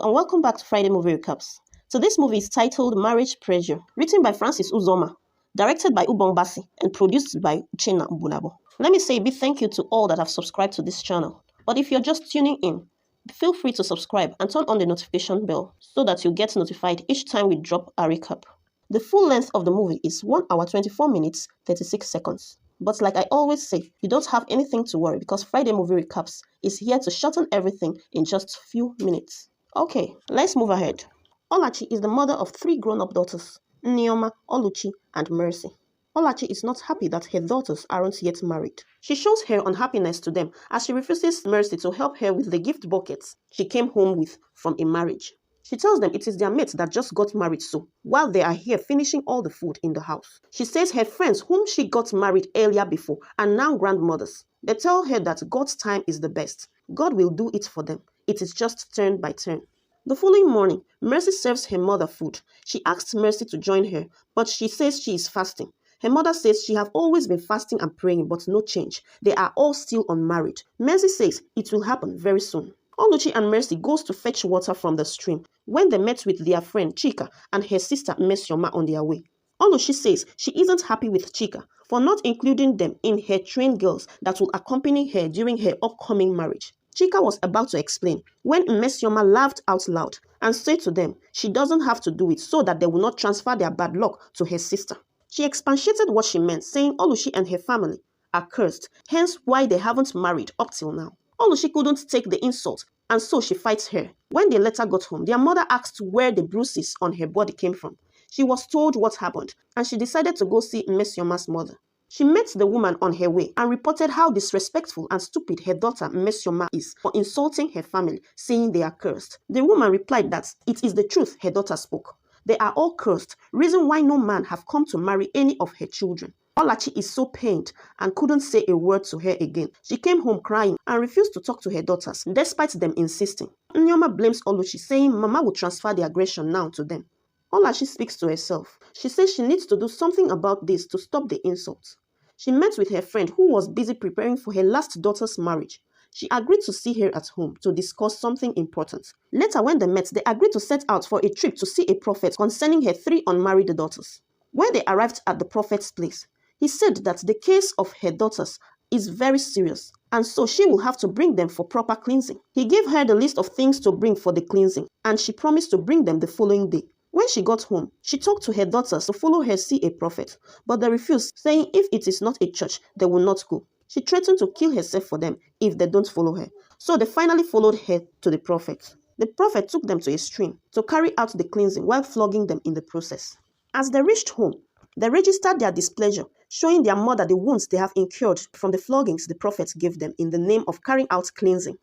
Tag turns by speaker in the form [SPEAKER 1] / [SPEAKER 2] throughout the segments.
[SPEAKER 1] Hello and welcome back to Friday Movie Recaps. So this movie is titled Marriage Pressure, written by Francis Uzoma, directed by Ubong Basi, and produced by Uchenna Mbunabo. Let me say a big thank you to all that have subscribed to this channel. But if you're just tuning in, feel free to subscribe and turn on the notification bell so that you get notified each time we drop a recap. The full length of the movie is 1 hour 24 minutes 36 seconds. But like I always say, you don't have anything to worry because Friday Movie Recaps is here to shorten everything in just a few minutes. Okay, let's move ahead. Olachi is the mother of 3 grown-up daughters, Nneoma, Oluchi, and Mercy. Olachi is not happy that her daughters aren't yet married. She shows her unhappiness to them as she refuses Mercy to help her with the gift buckets she came home with from a marriage. She tells them it is their mates that just got married while they are here finishing all the food in the house. She says her friends whom she got married earlier before are now grandmothers. They tell her that God's time is the best. God will do it for them. It is just turn by turn. The following morning, Mercy serves her mother food. She asks Mercy to join her, but she says she is fasting. Her mother says she have always been fasting and praying, but no change. They are all still unmarried. Mercy says it will happen very soon. Oluchi and Mercy goes to fetch water from the stream when they met with their friend Chika and her sister Mmesioma on their way. Oluchi says she isn't happy with Chika for not including them in her trained girls that will accompany her during her upcoming marriage. Chika was about to explain when Mmesioma laughed out loud and said to them she doesn't have to do it so that they will not transfer their bad luck to her sister. She expatiated what she meant, saying Oluchi and her family are cursed, hence why they haven't married up till now. Oluchi couldn't take the insult, and so she fights her. When they later got home, their mother asked where the bruises on her body came from. She was told what happened, and she decided to go see Mmesioma's mother. She met the woman on her way and reported how disrespectful and stupid her daughter Mmesioma is for insulting her family, saying they are cursed. The woman replied that it is the truth her daughter spoke. They are all cursed, reason why no man have come to marry any of her children. Olachi is so pained and couldn't say a word to her again. She came home crying and refused to talk to her daughters, despite them insisting. Nneoma blames Oluchi, saying Mama will transfer the aggression now to them. Olachi speaks to herself. She says she needs to do something about this to stop the insults. She met with her friend who was busy preparing for her last daughter's marriage. She agreed to see her at home to discuss something important. Later, when they met, they agreed to set out for a trip to see a prophet concerning her 3 unmarried daughters. When they arrived at the prophet's place, he said that the case of her daughters is very serious, and so she will have to bring them for proper cleansing. He gave her the list of things to bring for the cleansing, and she promised to bring them the following day. When she got home, she talked to her daughters to follow her see a prophet, but they refused, saying if it is not a church, they will not go. She threatened to kill herself for them if they don't follow her, so they finally followed her to the prophet. The prophet took them to a stream to carry out the cleansing while flogging them in the process. As they reached home, they registered their displeasure, showing their mother the wounds they have incurred from the floggings the prophet gave them in the name of carrying out cleansing.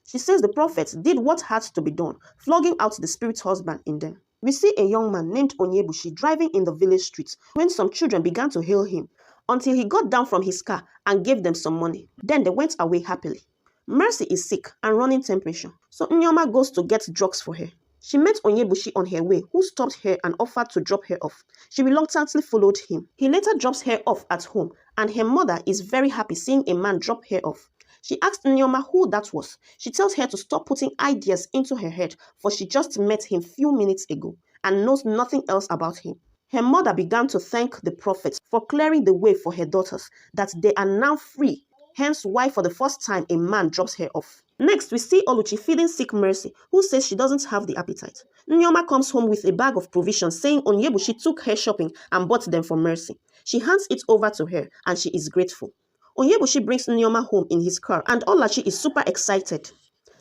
[SPEAKER 1] She says the prophet did what had to be done, flogging out the spirit husband in them. We see a young man named Onyebushi driving in the village streets when some children began to hail him until he got down from his car and gave them some money. Then they went away happily. Mercy is sick and running temperature, so Nneoma goes to get drugs for her. She met Onyebushi on her way, who stopped her and offered to drop her off. She reluctantly followed him. He later drops her off at home, and her mother is very happy seeing a man drop her off. She asked Nneoma who that was. She tells her to stop putting ideas into her head, for she just met him few minutes ago and knows nothing else about him. Her mother began to thank the prophet for clearing the way for her daughters, that they are now free, hence why for the first time a man drops her off. Next, we see Oluchi feeding sick Mercy, who says she doesn't have the appetite. Nneoma comes home with a bag of provisions, saying Onyebushi took her shopping and bought them for Mercy. She hands it over to her, and she is grateful. Onyebushi brings Nneoma home in his car, and Olachi is super excited.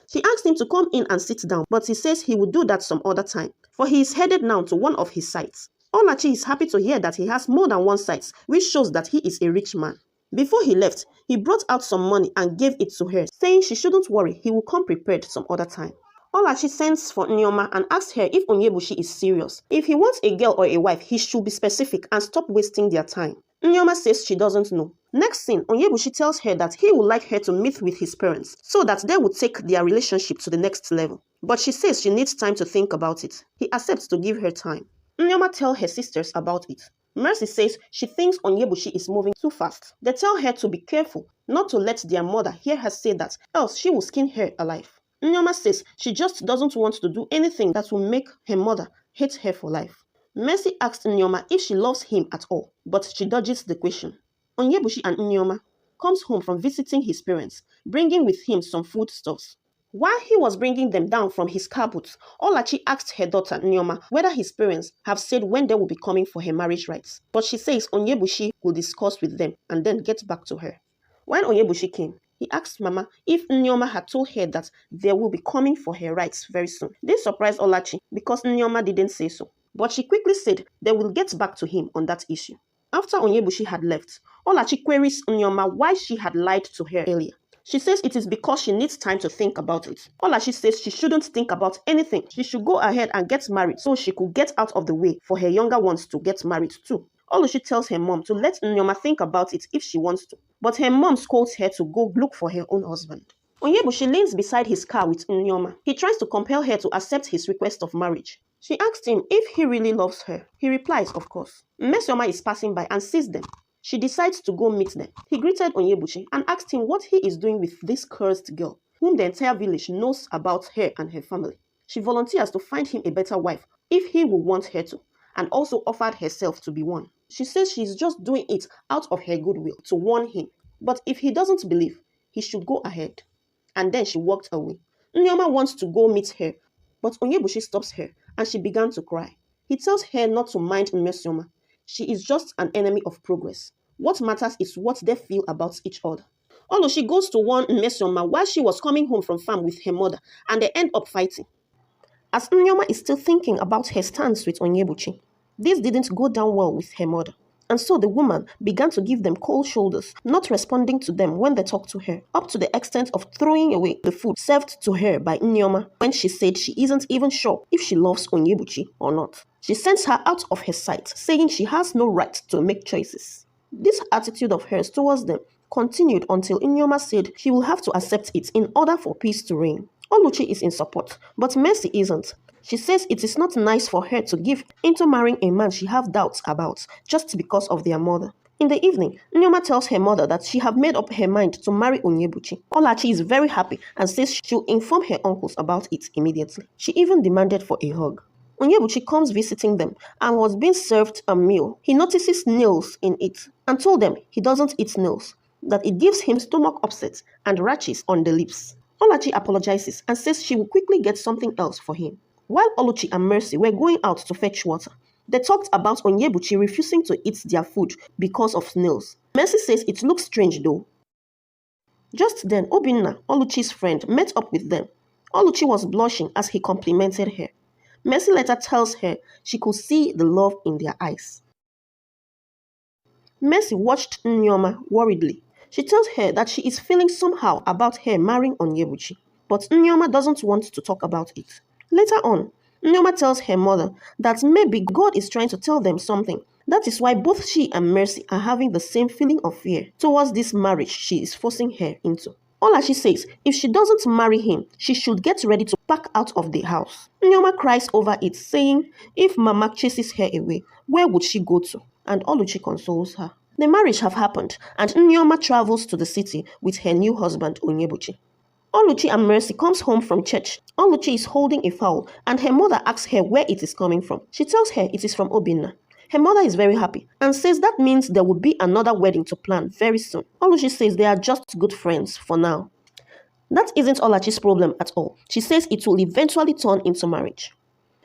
[SPEAKER 1] She asks him to come in and sit down, but he says he will do that some other time, for he is headed now to one of his sites. Olachi is happy to hear that he has more than one site, which shows that he is a rich man. Before he left, he brought out some money and gave it to her, saying she shouldn't worry, he will come prepared some other time. Olachi sends for Nneoma and asks her if Onyebushi is serious. If he wants a girl or a wife, he should be specific and stop wasting their time. Nneoma says she doesn't know. Next scene, Onyebushi tells her that he would like her to meet with his parents so that they would take their relationship to the next level. But she says she needs time to think about it. He accepts to give her time. Nneoma tells her sisters about it. Mercy says she thinks Onyebushi is moving too fast. They tell her to be careful, not to let their mother hear her say that, else she will skin her alive. Nneoma says she just doesn't want to do anything that will make her mother hate her for life. Mercy asked Nneoma if she loves him at all, but she dodges the question. Onyebuchi and Nneoma comes home from visiting his parents, bringing with him some foodstuffs. While he was bringing them down from his car boot, Olachi asked her daughter Nneoma whether his parents have said when they will be coming for her marriage rites. But she says Onyebuchi will discuss with them and then get back to her. When Onyebuchi came, he asked Mama if Nneoma had told her that they will be coming for her rights very soon. This surprised Olachi because Nneoma didn't say so. But she quickly said they will get back to him on that issue. After Onyebuchi had left, Olachi queries Nneoma why she had lied to her earlier. She says it is because she needs time to think about it. Olachi says she shouldn't think about anything. She should go ahead and get married so she could get out of the way for her younger ones to get married too. Oluchi tells her mom to let Nneoma think about it if she wants to, but her mom scolds her to go look for her own husband. Onyebuchi leans beside his car with Nneoma. He tries to compel her to accept his request of marriage. She asks him if he really loves her. He replies, of course. Mmesioma is passing by and sees them. She decides to go meet them. He greeted Onyebuchi and asked him what he is doing with this cursed girl, whom the entire village knows about her and her family. She volunteers to find him a better wife if he will want her to, and also offered herself to be one. She says she's just doing it out of her goodwill to warn him, but if he doesn't believe, he should go ahead. And then she walked away. Nneoma wants to go meet her, but Onyebuchi stops her and she began to cry. He tells her not to mind Mmesioma. She is just an enemy of progress. What matters is what they feel about each other. Oluchi goes to warn Mmesioma while she was coming home from farm with her mother, and they end up fighting. As Nneoma is still thinking about her stance with Onyebuchi, this didn't go down well with her mother. And so the woman began to give them cold shoulders, not responding to them when they talked to her, up to the extent of throwing away the food served to her by Nneoma when she said she isn't even sure if she loves Onyebuchi or not. She sends her out of her sight, saying she has no right to make choices. This attitude of hers towards them continued until Nneoma said she will have to accept it in order for peace to reign. Oluchi is in support, but Mercy isn't. She says it is not nice for her to give into marrying a man she has doubts about just because of their mother. In the evening, Nneoma tells her mother that she have made up her mind to marry Onyebuchi. Olachi is very happy and says she'll inform her uncles about it immediately. She even demanded for a hug. Onyebuchi comes visiting them and was being served a meal. He notices nails in it and told them he doesn't eat nails, that it gives him stomach upset and rashes on the lips. Olachi apologizes and says she will quickly get something else for him. While Oluchi and Mercy were going out to fetch water, they talked about Onyebuchi refusing to eat their food because of snails. Mercy says it looks strange though. Just then, Obinna, Oluchi's friend, met up with them. Oluchi was blushing as he complimented her. Mercy later tells her she could see the love in their eyes. Mercy watched Nneoma worriedly. She tells her that she is feeling somehow about her marrying Onyebuchi, but Nneoma doesn't want to talk about it. Later on, Nneoma tells her mother that maybe God is trying to tell them something. That is why both she and Mercy are having the same feeling of fear towards this marriage she is forcing her into. Olachi says if she doesn't marry him, she should get ready to pack out of the house. Nneoma cries over it, saying if Mama chases her away, where would she go to? And Oluchi consoles her. The marriage have happened, and Nneoma travels to the city with her new husband Onyebuchi. Oluchi and Mercy comes home from church. Oluchi is holding a fowl and her mother asks her where it is coming from. She tells her it is from Obinna. Her mother is very happy and says that means there will be another wedding to plan very soon. Oluchi says they are just good friends for now. That isn't Olachi's problem at all. She says it will eventually turn into marriage.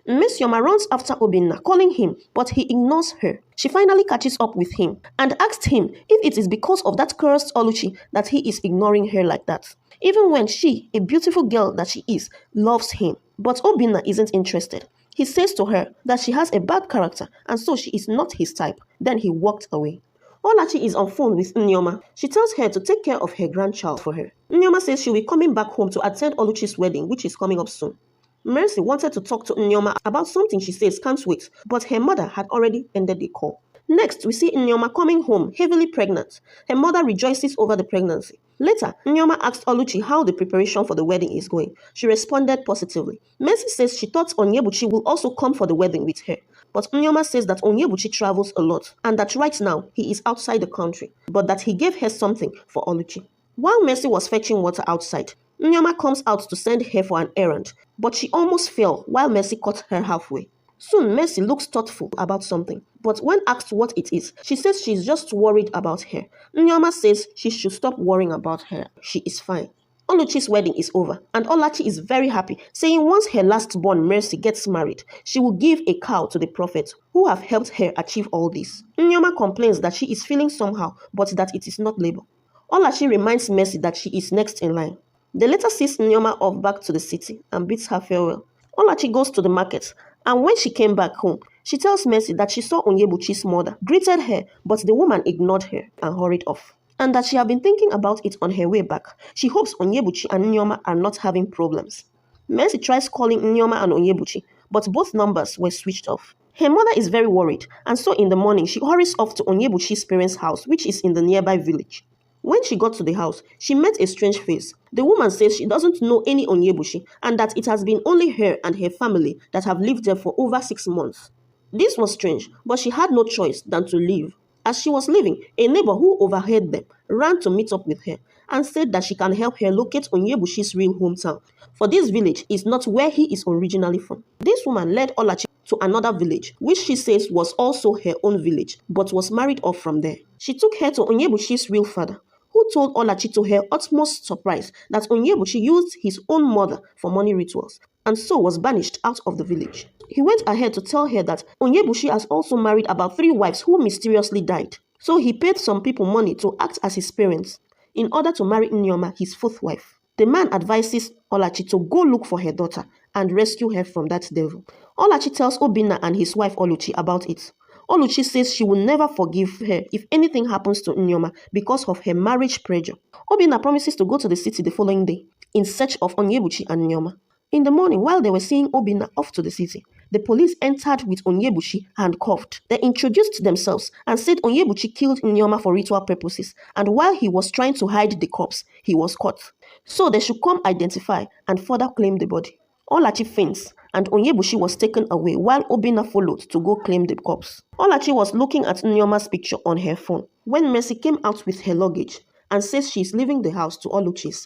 [SPEAKER 1] Mmesioma runs after Obinna, calling him, but he ignores her. She finally catches up with him and asks him if it is because of that cursed Oluchi that he is ignoring her like that. Even when she, a beautiful girl that she is, loves him. But Obinna isn't interested. He says to her that she has a bad character and so she is not his type. Then he walked away. Olachi is on phone with Nneoma. She tells her to take care of her grandchild for her. Nneoma says she'll be coming back home to attend Oluchi's wedding, which is coming up soon. Mercy wanted to talk to Nneoma about something she says can't wait, but her mother had already ended the call. Next, we see Nneoma coming home heavily pregnant. Her mother rejoices over the pregnancy. Later, Nneoma asked Oluchi how the preparation for the wedding is going. She responded positively. Mercy says she thought Onyebuchi will also come for the wedding with her. But Nneoma says that Onyebuchi travels a lot and that right now he is outside the country, but that he gave her something for Oluchi. While Mercy was fetching water outside, Nyoma comes out to send her for an errand, but she almost fell while Mercy caught her halfway. Soon, Mercy looks thoughtful about something, but when asked what it is, she says she's just worried about her. Nyoma says she should stop worrying about her. She is fine. Oluchi's wedding is over, and Olachi is very happy, saying once her last-born Mercy gets married, she will give a cow to the prophet who have helped her achieve all this. Nyoma complains that she is feeling somehow, but that it is not labor. Olachi reminds Mercy that she is next in line. They later sees Nyoma off back to the city and bids her farewell. Olachi goes to the market, and when she came back home, she tells Mercy that she saw Onyebuchi's mother, greeted her, but the woman ignored her and hurried off, and that she had been thinking about it on her way back. She hopes Onyebuchi and Nyoma are not having problems. Mercy tries calling Nyoma and Onyebuchi, but both numbers were switched off. Her mother is very worried, and so in the morning she hurries off to Onyebuchi's parents' house, which is in the nearby village. When she got to the house, she met a strange face. The woman says she doesn't know any Onyebuchi and that it has been only her and her family that have lived there for over 6 months. This was strange, but she had no choice than to leave. As she was leaving, a neighbor who overheard them ran to meet up with her and said that she can help her locate Onyebushi's real hometown, for this village is not where he is originally from. This woman led Olachi to another village, which she says was also her own village, but was married off from there. She took her to Onyebushi's real father, who told Olachi to her utmost surprise that Onyebuchi used his own mother for money rituals, and so was banished out of the village. He went ahead to tell her that Onyebuchi has also married about 3 wives who mysteriously died, so he paid some people money to act as his parents in order to marry Nyoma, his 4th wife. The man advises Olachi to go look for her daughter and rescue her from that devil. Olachi tells Obinna and his wife Oluchi about it. Oluchi says she will never forgive her if anything happens to Nyoma because of her marriage pressure. Obinna promises to go to the city the following day in search of Onyebuchi and Nyoma. In the morning, while they were seeing Obinna off to the city, the police entered with Onyebuchi handcuffed. They introduced themselves and said Onyebuchi killed Nyoma for ritual purposes, and while he was trying to hide the corpse, he was caught. So they should come identify and further claim the body. Olachi faints, and Onyebuchi was taken away while Obinna followed to go claim the corpse. Olachi was looking at Nyoma's picture on her phone when Mercy came out with her luggage and says she is leaving the house to Oluchi's.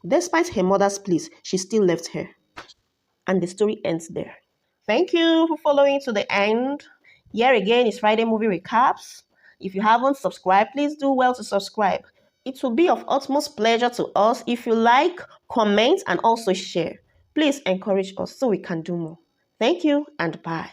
[SPEAKER 1] Despite her mother's pleas, she still left her. And the story ends there. Thank you for following to the end. Here again is Friday Movie Recaps. If you haven't subscribed, please do well to subscribe. It will be of utmost pleasure to us if you like, comment, and also share. Please encourage us so we can do more. Thank you and bye.